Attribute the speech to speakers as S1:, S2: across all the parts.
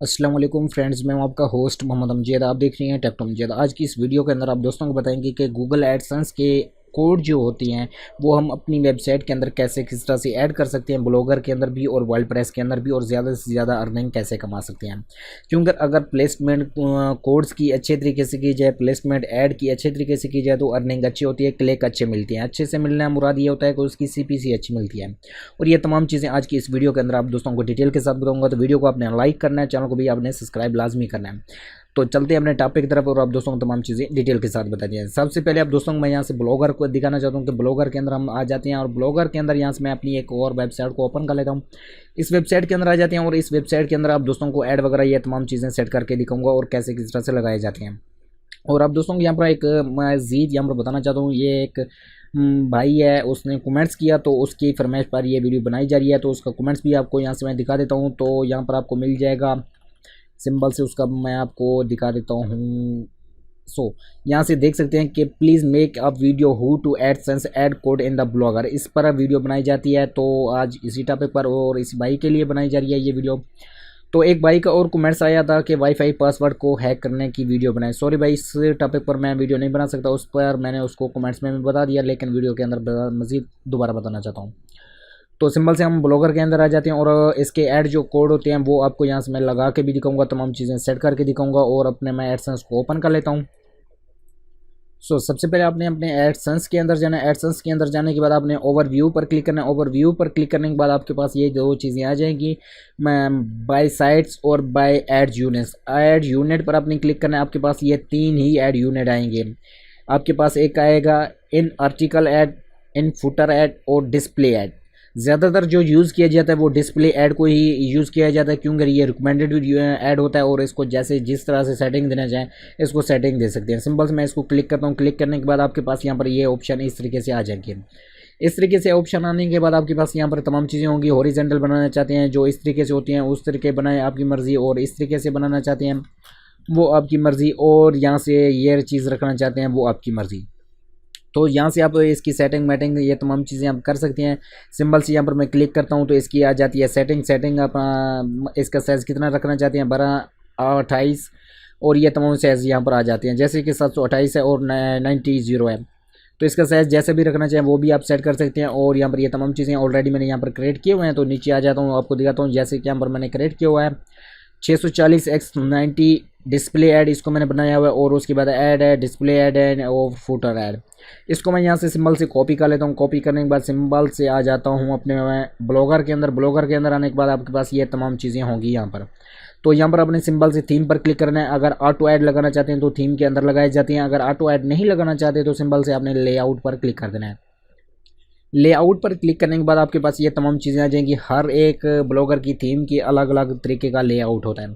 S1: अस्सलाम वालेकुम फ्रेंड्स, मैं हूं आपका होस्ट मोहम्मद अमजद। आप देख रहे हैं टेक अमजद। आज की इस वीडियो के अंदर आप दोस्तों को बताएंगे कि गूगल एडसेंस के कोड जो होती हैं वो हम अपनी वेबसाइट के अंदर कैसे किस तरह से ऐड कर सकते हैं, ब्लॉगर के अंदर भी और वर्ल्ड प्रेस के अंदर भी, और ज़्यादा से ज़्यादा अर्निंग कैसे कमा सकते हैं। क्योंकि अगर प्लेसमेंट कोड्स की अच्छे तरीके से की जाए, प्लेसमेंट ऐड की अच्छे तरीके से की जाए तो अर्निंग अच्छी होती है, क्लिक अच्छे मिलती हैं। अच्छे से मिलना मुराद ये होता है कि उसकी CPC अच्छी मिलती है। और ये तमाम चीज़ें आज की इस वीडियो के अंदर आप दोस्तों को डिटेल के साथ बताऊंगा। तो वीडियो को आपने लाइक करना है, चैनल को भी आपने सब्सक्राइब लाजमी करना है। तो चलते हैं अपने टॉपिक की तरफ और आप दोस्तों को तमाम चीज़ें डिटेल के साथ बता दिए। सबसे पहले आप दोस्तों को मैं यहाँ से ब्लॉगर को दिखाना चाहता हूँ कि ब्लॉगर के अंदर हम आ जाते हैं, और ब्लॉगर के अंदर यहाँ से मैं अपनी एक और वेबसाइट को ओपन कर लेता हूँ। इस वेबसाइट के अंदर आ जाते हैं और इस वेबसाइट के अंदर आप दोस्तों को ऐड वगैरह ये तमाम चीज़ें सेट करके दिखाऊंगा और कैसे किस तरह से लगाए जाते हैं। और आप दोस्तों को यहाँ पर एक मज़ीद यहाँ पर बताना चाहता हूँ, ये एक भाई है, उसने कमेंट्स किया तो उसकी फरमाइश पर ये वीडियो बनाई जा रही है। तो उसका कमेंट्स भी आपको यहाँ से मैं दिखा देता हूँ। तो यहाँ पर आपको मिल जाएगा सिंबल से, उसका मैं आपको दिखा देता हूँ। यहाँ से देख सकते हैं कि please make a video how to AdSense ad code in the Blogger. इस पर वीडियो बनाई जाती है। तो आज इसी टॉपिक पर और इस भाई के लिए बनाई जा रही है ये वीडियो। तो एक भाई का और कमेंट्स आया था कि वाईफाई पासवर्ड को हैक करने की वीडियो बनाए। सॉरी भाई, इस टॉपिक पर मैं वीडियो नहीं बना सकता, उस पर मैंने उसको कमेंट्स में भी बता दिया, लेकिन वीडियो के अंदर मज़ीद दोबारा बताना चाहता हूँ। तो सिंबल से हम ब्लॉगर के अंदर आ जाते हैं और इसके ऐड जो कोड होते हैं वो आपको यहाँ से मैं लगा के भी दिखाऊंगा, तमाम चीज़ें सेट करके दिखाऊंगा और अपने मैं एडसेंस को ओपन कर लेता हूँ। सबसे पहले आपने अपने एडसेंस के अंदर जाना है। एडसेंस के अंदर जाने के बाद आपने ओवरव्यू पर क्लिक करना है। ओवरव्यू पर क्लिक करने के बाद आपके पास ये दो चीज़ें आ जाएंगी, बाय साइट्स और by ad units. Ad unit पर आपने क्लिक करना है। आपके पास ये तीन ही ऐड यूनिट आएंगे। आपके पास एक आएगा in article add, in footer add और डिस्प्ले ऐड। ज़्यादातर जो यूज़ किया जाता है वो डिस्प्ले ऐड को ही यूज़ किया जाता है, क्योंकि ये रिकमेंडेड ऐड होता है और इसको जैसे जिस तरह से सेटिंग देना चाहें इसको सेटिंग दे सकते हैं। सिंपल से मैं इसको क्लिक करता हूँ। क्लिक करने के बाद आपके पास यहाँ पर ये ऑप्शन इस तरीके से आ जाएंगे। इस तरीके से ऑप्शन आने के बाद आपके पास यहाँ पर तमाम चीज़ें होंगी। हॉरिजॉन्टल बनाना चाहते हैं जो इस तरीके से होती हैं उस तरीके बनाएं, आपकी मर्ज़ी, और इस तरीके से बनाना चाहते हैं वो आपकी मर्ज़ी, और यहाँ से ये चीज़ रखना चाहते हैं वो आपकी मर्ज़ी। तो यहाँ से आप इसकी सेटिंग मैटिंग ये तमाम चीज़ें आप कर सकते हैं। सिंबल से यहाँ पर मैं क्लिक करता हूँ तो इसकी आ जाती है सेटिंग अपना इसका साइज़ कितना रखना चाहते हैं, 12/28, और ये तमाम साइज़ यहाँ पर आ जाते हैं। जैसे कि 728 है और 90 है, तो इसका साइज़ जैसे भी रखना चाहें वो भी आप सेट कर सकते हैं। और यहाँ पर ये तमाम चीज़ें ऑलरेडी मैंने यहाँ पर क्रिएट किए हुए हैं। तो नीचे आ जाता हूँ, आपको दिखाता हूँ। जैसे कि यहाँ पर मैंने क्रिएट किया हुआ है 640x90 डिस्प्ले ऐड, इसको मैंने बनाया हुआ है। और उसके बाद ऐड है, डिस्प्ले ऐड है और फुटर ऐड। इसको मैं यहाँ से सिंबल से कॉपी कर लेता हूँ। कॉपी करने के बाद सिंबल से आ जाता हूँ अपने ब्लॉगर के अंदर। ब्लॉगर के अंदर आने के बाद आपके पास ये तमाम चीज़ें होंगी यहाँ पर। तो यहाँ पर अपने सिंबल से थीम पर क्लिक करना है। अगर ऑटो ऐड लगाना चाहते हैं तो थीम के अंदर लगाई जाती हैं। अगर ऑटो ऐड नहीं लगाना चाहते तो सिंबल से आपने लेआउट पर क्लिक कर देना है। लेआउट पर क्लिक करने के बाद आपके पास ये तमाम चीज़ें आ जाएंगी। हर एक ब्लॉगर की थीम की अलग अलग तरीके का लेआउट होता है,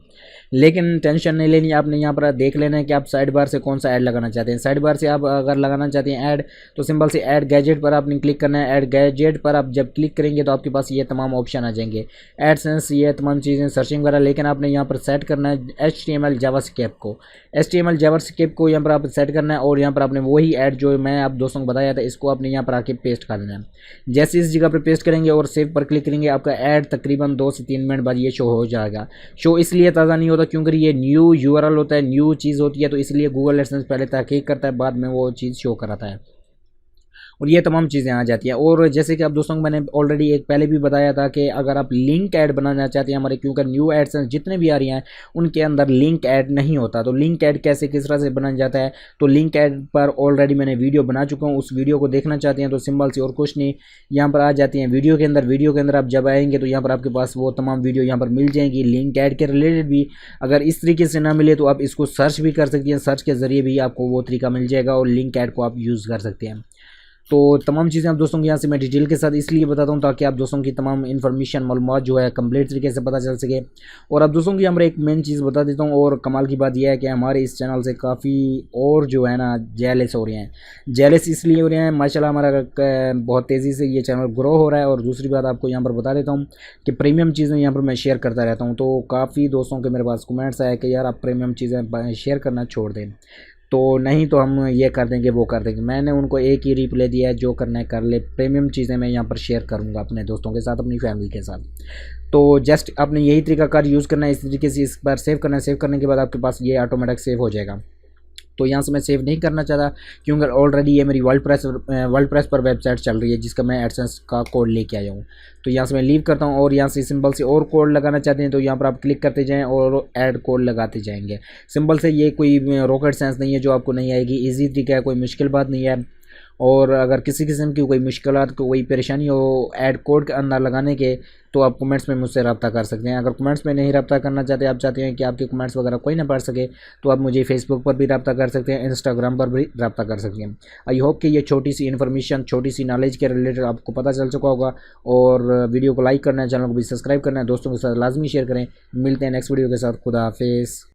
S1: लेकिन टेंशन नहीं लेनी। आपने यहाँ पर देख लेना है कि आप साइड बार से कौन सा ऐड लगाना चाहते हैं। साइड बार से आप अगर लगाना चाहते हैं ऐड, तो सिंबल से ऐड गैजेट पर आपने क्लिक करना है। ऐड गैजेट पर आप जब क्लिक करेंगे तो आपके पास ये तमाम ऑप्शन आ जाएंगे, एडसेंस, ये तमाम चीज़ें, सर्चिंग वगैरह। लेकिन आपने यहाँ पर सेट करना है HTML जावास्क्रिप्ट को। HTML जावास्क्रिप्ट को यहाँ पर आप सेट करना है और यहाँ पर आपने वही ऐड जो मैं आप दोस्तों को बताया था इसको आपने यहाँ पर आके पेस्ट कर देना है। जैसे इस जगह पर पेस्ट करेंगे और सेव पर क्लिक करेंगे, आपका ऐड तकरीबन 2 से 3 मिनट बाद ये शो हो जाएगा। शो इसलिए ताज़ा नहीं होता क्योंकि ये न्यू URL होता है, न्यू चीज़ होती है, तो इसलिए गूगल एडसेंस पहले तहकीक करता है, बाद में वो चीज़ शो कराता है और ये तमाम चीज़ें आ जाती हैं। और जैसे कि आप दोस्तों को मैंने ऑलरेडी एक पहले भी बताया था कि अगर आप लिंक ऐड बनाना चाहते हैं हमारे, क्योंकि न्यू एडसेंस जितने भी आ रही हैं उनके अंदर लिंक ऐड नहीं होता। तो लिंक ऐड कैसे किस तरह से बनाया जाता है, तो लिंक ऐड पर ऑलरेडी मैंने वीडियो बना चुका हूँ। उस वीडियो को देखना चाहते हैं तो सिंबल से और कुछ नहीं, यहाँ पर आ जाती हैं वीडियो के अंदर। वीडियो के अंदर आप जब आएंगे तो यहाँ पर आपके पास वो तमाम वीडियो यहाँ पर मिल जाएंगी लिंक ऐड के रिलेटेड भी। अगर इस तरीके से ना मिले तो आप इसको सर्च भी कर सकती हैं, सर्च के ज़रिए भी आपको वो तरीका मिल जाएगा और लिंक ऐड को आप यूज़ कर सकते हैं। तो तमाम चीज़ें आप दोस्तों को यहाँ से मैं डिटेल के साथ इसलिए बताता हूँ ताकि आप दोस्तों की तमाम इन्फॉर्मेशन मालूमात जो है कंप्लीट तरीके से पता चल सके। और आप दोस्तों की यहाँ पर एक मेन चीज़ बता देता हूँ, और कमाल की बात यह है कि हमारे इस चैनल से काफ़ी और जो है ना जेलस हो रहे हैं। जेलस इसलिए हो रहे हैं, माशाल्लाह हमारा बहुत तेज़ी से ये चैनल ग्रो हो रहा है। और दूसरी बात आपको यहाँ पर बता देता हूँ कि प्रीमियम चीज़ें यहाँ पर मैं शेयर करता रहता हूँ। तो काफ़ी दोस्तों के मेरे पास कमेंट्स आए कि यार आप प्रीमियम चीज़ें शेयर करना छोड़ दें, तो नहीं तो हम ये कर देंगे वो कर देंगे। मैंने उनको एक ही रिप्लाई दिया है, जो करना है कर ले, प्रीमियम चीज़ें मैं यहाँ पर शेयर करूँगा अपने दोस्तों के साथ, अपनी फैमिली के साथ। तो जस्ट आपने यही तरीका कार यूज़ करना है, इस तरीके से इस बार सेव करना है। सेव करने के बाद आपके पास ये ऑटोमेटिक सेव हो जाएगा। तो यहाँ से मैं सेव नहीं करना चाहता क्योंकि ऑलरेडी ये मेरी वर्ल्ड प्रेस पर वेबसाइट चल रही है जिसका मैं एडसेंस का कोड लेके आया हूँ। तो यहाँ से मैं लीव करता हूँ और यहाँ से सिंबल से और कोड लगाना चाहते हैं तो यहाँ पर आप क्लिक करते जाएँ और ऐड कोड लगाते जाएंगे। सिंबल से ये कोई रॉकेट साइंस नहीं है जो आपको नहीं आएगी, ईजी तरीका है, कोई मुश्किल बात नहीं है। और अगर किसी किस्म की कोई मुश्किलात कोई परेशानी हो ऐड कोड के अंदर लगाने के तो आप कमेंट्स में मुझसे रब्ता कर सकते हैं। अगर कमेंट्स में नहीं रब्ता करना चाहते, आप चाहते हैं कि आपके कमेंट्स वगैरह कोई ना पढ़ सके, तो आप मुझे फेसबुक पर भी रब्ता कर सकते हैं, इंस्टाग्राम पर भी रब्ता कर सकते हैं। आई होप कि ये छोटी सी इन्फॉर्मेशन, छोटी सी नॉलेज के रिलेटेड आपको पता चल चुका होगा। और वीडियो को लाइक करना है, चैनल को भी सब्सक्राइब करना है, दोस्तों के साथ लाजमी शेयर करें। मिलते हैं नेक्स्ट वीडियो के साथ। खुदा हाफिज़।